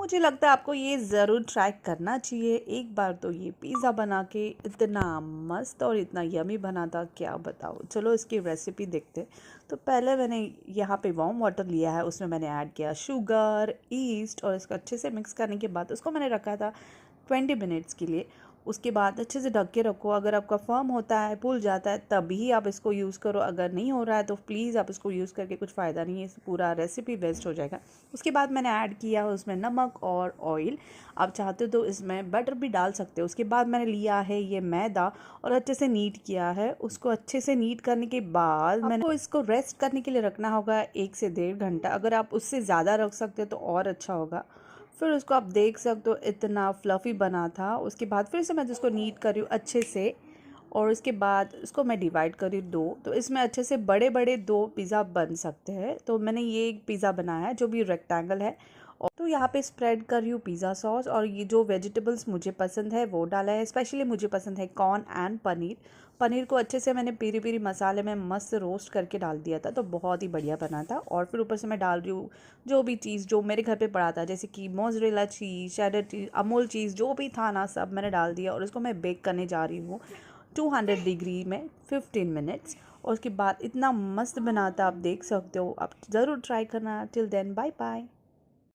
मुझे लगता है आपको ये ज़रूर ट्राई करना चाहिए एक बार। तो ये पिज़्ज़ा बना के इतना मस्त और इतना यमी बना था, क्या बताओ। चलो इसकी रेसिपी देखते। तो पहले मैंने यहाँ पे वार्म वाटर लिया है, उसमें मैंने ऐड किया शुगर, ईस्ट, और इसको अच्छे से मिक्स करने के बाद उसको मैंने रखा था 20 मिनट्स के लिए। उसके बाद अच्छे से ढक के रखो। अगर आपका फर्म होता है, फूल जाता है, तभी आप इसको यूज़ करो। अगर नहीं हो रहा है तो प्लीज़ आप इसको यूज़ करके कुछ फ़ायदा नहीं है, पूरा रेसिपी वेस्ट हो जाएगा। उसके बाद मैंने ऐड किया उसमें नमक और ऑयल। आप चाहते हो तो इसमें बटर भी डाल सकते हो। उसके बाद मैंने लिया है ये मैदा और अच्छे से नीट किया है। उसको अच्छे से नीट करने के बाद मैंने इसको रेस्ट करने के लिए रखना होगा 1 से 1.5 घंटा। अगर आप उससे ज़्यादा रख सकते हो तो और अच्छा होगा। फिर उसको आप देख सकते हो इतना फ्लफ़ी बना था। उसके बाद फिर से मैं इसको नीट कर रही हूँ अच्छे से, और उसके बाद इसको मैं डिवाइड करी 2। तो इसमें अच्छे से बड़े बड़े 2 पिज़्ज़ा बन सकते हैं। तो मैंने ये एक पिज़्ज़ा बनाया है जो भी रेक्टेंगल है। और तो यहाँ पे स्प्रेड कर रही हूँ पिज़्ज़ा सॉस, और ये जो वेजिटेबल्स मुझे पसंद है वो डाला है। स्पेशली मुझे पसंद है कॉर्न एंड पनीर। पनीर को अच्छे से मैंने पीरी पीरी मसाले में मस्त रोस्ट करके डाल दिया था, तो बहुत ही बढ़िया बना था। और फिर ऊपर से मैं डाल रही हूँ जो भी चीज़ जो मेरे घर पे पड़ा था, जैसे कि mozzarella cheese, cheddar cheese, Amul चीज़, जो भी था ना सब मैंने डाल दिया। और उसको मैं बेक करने जा रही हूँ 200 डिग्री में 15 मिनट्स। और उसके बाद इतना मस्त बनाता, आप देख सकते हो। आप ज़रूर ट्राई करना। Till then bye bye.